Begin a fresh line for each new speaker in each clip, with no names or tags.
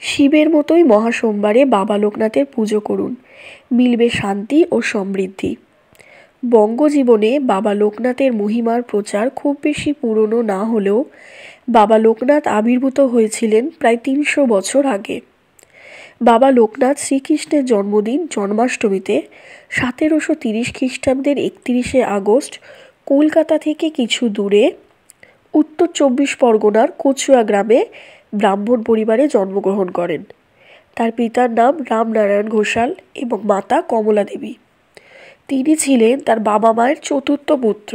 শিবের মতোই মহাসোমবারে বাবা লোকনাথের পুজো করুন, মিলবে শান্তি ও সমৃদ্ধি। বঙ্গজীবনে বাবা লোকনাথের মহিমার প্রচার খুব বেশি পুরনো না হলেও বাবা লোকনাথ আবির্ভূত হয়েছিলেন প্রায় ৩০০ বছর আগে। বাবা লোকনাথ শ্রীকৃষ্ণের জন্মদিন জন্মাষ্টমীতে ১৭৩০ খ্রিস্টাব্দের ৩১শে আগস্ট কলকাতা থেকে কিছু দূরে উত্তর ২৪ পরগনার কচুয়া গ্রামে ব্রাহ্মণ পরিবারে জন্মগ্রহণ করেন। তার পিতার নাম রামনারায়ণ ঘোষাল এবং মাতা কমলা দেবী। তিনি ছিলেন তার বাবা মায়ের চতুর্থ পুত্র।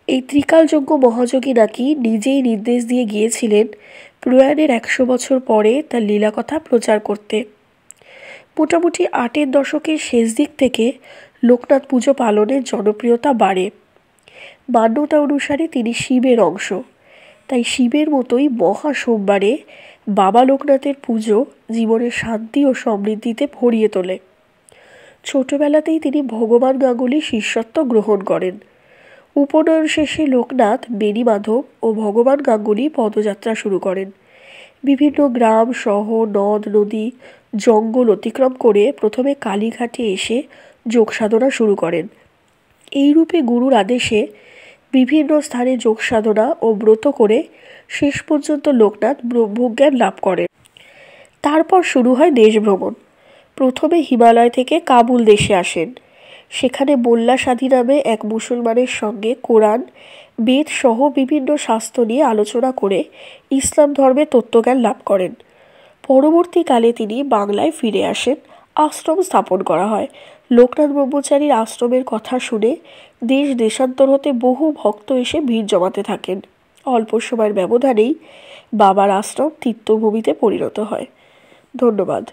এই ত্রিকালযোগ্য মহাযোগী নাকি নিজেই নির্দেশ দিয়ে গিয়েছিলেন প্রয়াণের ১০০ বছর পরে তার লীলাকথা প্রচার করতে। মোটামুটি ৮এর দশকের শেষ দিক থেকে লোকনাথ পুজো পালনের জনপ্রিয়তা বাড়ে। মান্যতা অনুসারে তিনি শিবের অংশ, তাই শিবের মতোই মহা সোমবারে বাবা লোকনাথের পুজো জীবনের শান্তি ও সমৃদ্ধিতে ভরিয়ে তোলে। ছোটবেলাতেই তিনি ভগবান গাঙ্গুলির শিষ্যত্ব গ্রহণ করেন। উপনয়ন শেষে লোকনাথ বেণীমাধব ও ভগবান গাঙ্গুলি পদযাত্রা শুরু করেন। বিভিন্ন গ্রাম, শহর, নদ নদী, জঙ্গল অতিক্রম করে প্রথমে কালীঘাটে এসে যোগ সাধনা শুরু করেন। এই রূপে গুরুর আদেশে বিভিন্ন স্থানে যোগ সাধনা ও ব্রত করে শেষ পর্যন্ত লোকনাথ ব্রহ্মজ্ঞান লাভ করেন। তারপর শুরু হয় দেশভ্রমণ। প্রথমে হিমালয় থেকে কাবুল দেশে আসেন। সেখানে মোল্লা সাদি নামে এক মুসলমানের সঙ্গে কোরআন, বেদ সহ বিভিন্ন শাস্ত্র নিয়ে আলোচনা করে ইসলাম ধর্মের তত্ত্বজ্ঞান লাভ করেন। পরবর্তীকালে তিনি বাংলায় ফিরে আসেন। আশ্রম স্থাপন করা হয়। লোকনাথ ব্রহ্মচারীর আশ্রমের কথা শুনে দেশ দেশান্তর হতে বহু ভক্ত এসে ভিড় জমাতে থাকেন। অল্প সময়ের ব্যবধানেই বাবার আশ্রম তীর্থভূমিতে পরিণত হয়। ধন্যবাদ।